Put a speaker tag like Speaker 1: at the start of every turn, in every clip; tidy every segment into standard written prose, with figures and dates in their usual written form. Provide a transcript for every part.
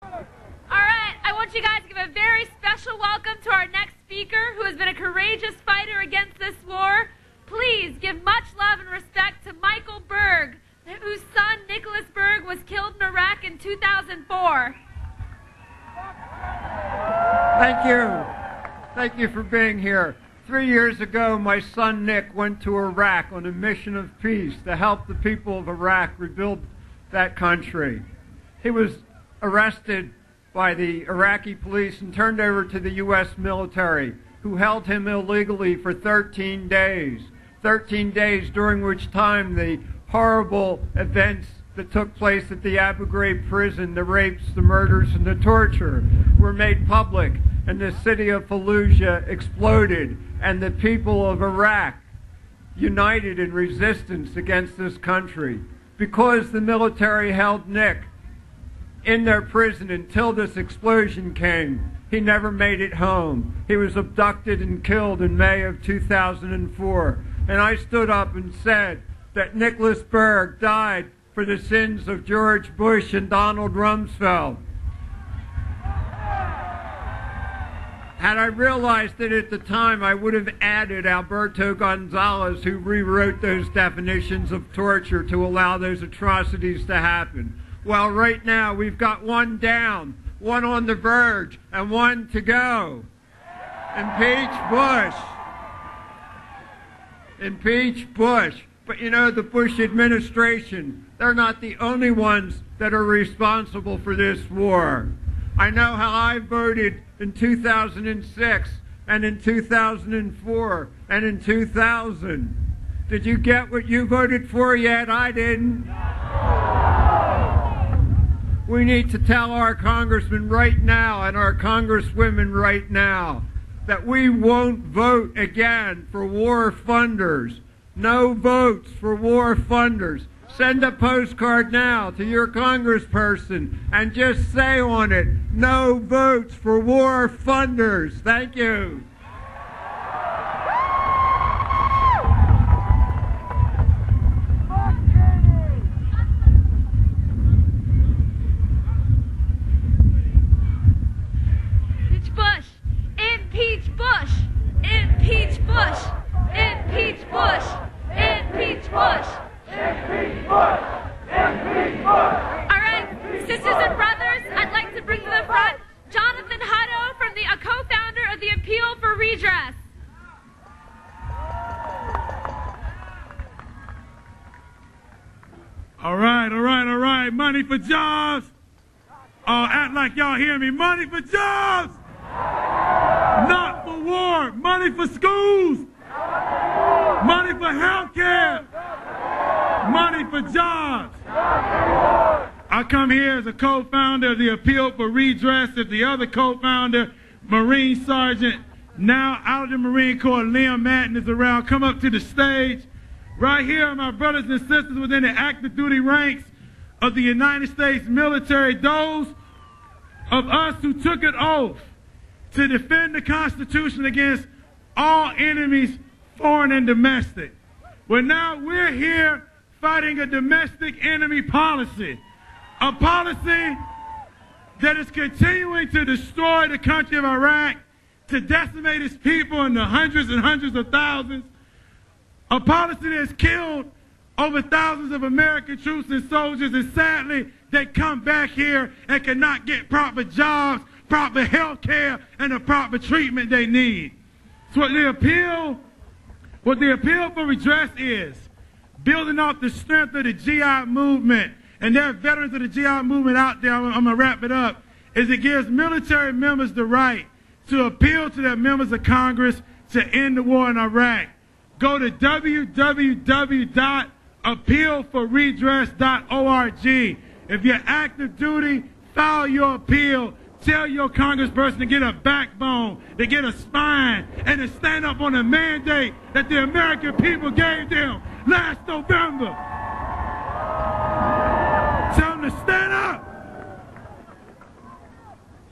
Speaker 1: All right, I want you guys to give a very special welcome to our next speaker, who has been a courageous fighter against this war. Please give much love and respect to Michael Berg, whose son Nicholas Berg was killed in Iraq in 2004.
Speaker 2: Thank you. Thank you for being here. 3 years ago, my son Nick went to Iraq on a mission of peace to help the people of Iraq rebuild that country. He was arrested by the Iraqi police and turned over to the U.S. military, who held him illegally for 13 days. 13 days during which time the horrible events that took place at the Abu Ghraib prison, the rapes, the murders, and the torture, were made public, and the city of Fallujah exploded, and the people of Iraq united in resistance against this country. Because the military held Nick in their prison until this explosion came, he never made it home. He was abducted and killed in May of 2004. And I stood up and said that Nicholas Berg died for the sins of George Bush and Donald Rumsfeld. Had I realized it at the time, I would have added Alberto Gonzalez, who rewrote those definitions of torture to allow those atrocities to happen. Well, right now, we've got one down, one on the verge, and one to go. Impeach Bush. Impeach Bush. But you know, the Bush administration, they're not the only ones that are responsible for this war. I know how I voted in 2006, and in 2004, and in 2000. Did you get what you voted for yet? I didn't. We need to tell our congressmen right now and our congresswomen right now that we won't vote again for war funders. No votes for war funders. Send a postcard now to your congressperson and just say on it, no votes for war funders. Thank you.
Speaker 1: Impeach Bush! Impeach Bush! Impeach Bush! Impeach Bush! Impeach Bush! Impeach Bush! All right, sisters and brothers, I'd like to bring to the front Jonathan Hutto, from a co-founder of the Appeal for Redress.
Speaker 3: All right. Money for jobs. Oh, act like y'all hear me. Money for jobs. Not for war. Money for schools. Money for health care. Money for jobs. I come here as a co-founder of the Appeal for Redress. If the other co-founder, Marine Sergeant, now out of the Marine Corps, Liam Madden, is around, come up to the stage. Right here are my brothers and sisters within the active duty ranks of the United States military, those of us who took an oath to defend the Constitution against all enemies, foreign and domestic. Well, now we're here fighting a domestic enemy policy, a policy that is continuing to destroy the country of Iraq, to decimate its people in the hundreds and hundreds of thousands, a policy that has killed over thousands of American troops and soldiers, and sadly, they come back here and cannot get proper jobs, proper health care, and the proper treatment they need. So what the appeal for redress is, building off the strength of the GI movement, and there are veterans of the GI movement out there, I'm going to wrap it up, is it gives military members the right to appeal to their members of Congress to end the war in Iraq. Go to www.appealforredress.org. If you're active duty, file your appeal. Tell your congressperson to get a backbone, to get a spine, and to stand up on the mandate that the American people gave them last November. Tell them to stand up.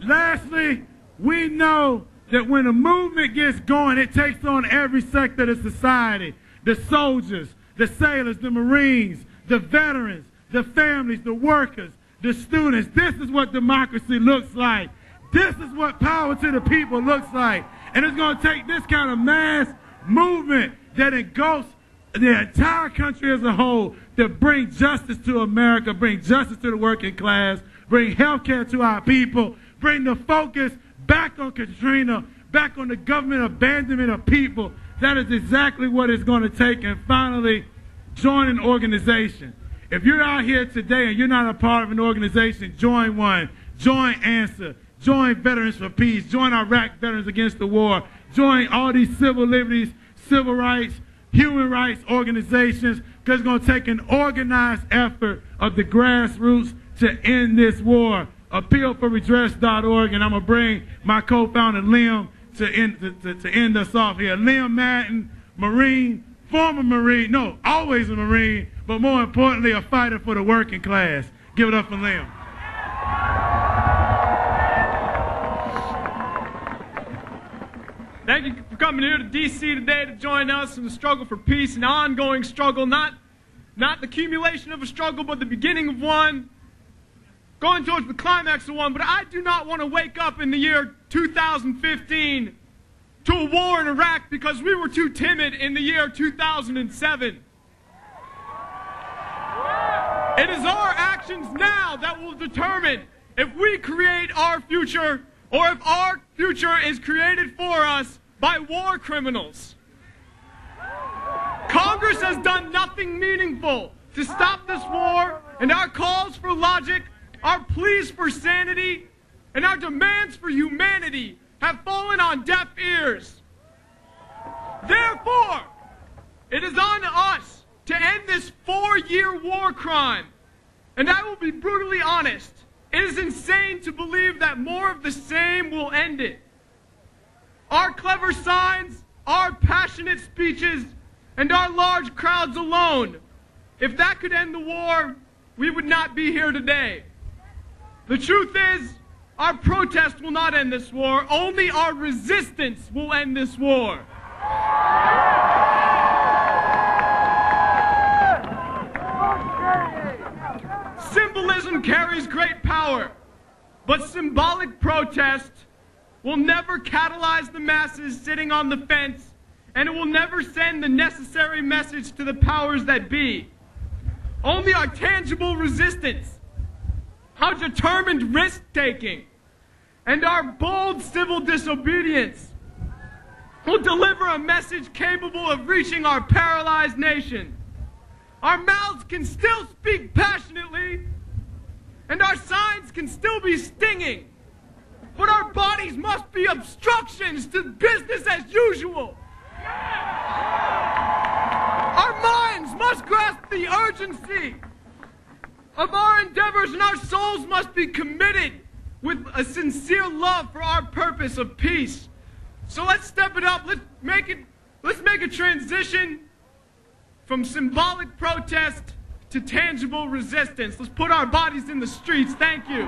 Speaker 3: Lastly, we know that when a movement gets going, it takes on every sector of society. The soldiers, the sailors, the Marines, the veterans, the families, the workers, the students. This is what democracy looks like. This is what power to the people looks like. And it's going to take this kind of mass movement that engulfs the entire country as a whole to bring justice to America, bring justice to the working class, bring health care to our people, bring the focus back on Katrina, back on the government abandonment of people. That is exactly what it's going to take. And finally, join an organization. If you're out here today and you're not a part of an organization, join one. Join ANSWER. Join Veterans for Peace. Join Iraq Veterans Against the War. Join all these civil liberties, civil rights, human rights organizations, because it's going to take an organized effort of the grassroots to end this war. Appealforredress.org, and I'm going to bring my co-founder, Liam, to end us off here. Liam Madden, Marine, former Marine, no, always a Marine, but more importantly, a fighter for the working class. Give it up for Liam.
Speaker 4: Thank you for coming here to D.C. today to join us in the struggle for peace, an ongoing struggle, not the accumulation of a struggle, but the beginning of one, going towards the climax of one. But I do not want to wake up in the year 2015 to a war in Iraq because we were too timid in the year 2007. It is our actions now that will determine if we create our future or if our future is created for us by war criminals. Congress has done nothing meaningful to stop this war, and our calls for logic, our pleas for sanity, and our demands for humanity have fallen on deaf ears. Therefore, it is on us to end this 4-year war crime. And I will be brutally honest, it is insane to believe that more of the same will end it. Our clever signs, our passionate speeches, and our large crowds alone, if that could end the war, we would not be here today. The truth is, our protest will not end this war. Only our resistance will end this war. Symbolism carries great power, but symbolic protest will never catalyze the masses sitting on the fence, and it will never send the necessary message to the powers that be. Only our tangible resistance, our determined risk-taking, and our bold civil disobedience will deliver a message capable of reaching our paralyzed nation. Our mouths can still speak passionately, and our signs can still be stinging, but our bodies must be obstructions to business as usual. Our minds must grasp the urgency of our endeavors, and our souls must be committed with a sincere love for our purpose of peace. So let's step it up. Let's make a transition from symbolic protest to tangible resistance. Let's put our bodies in the streets. Thank you.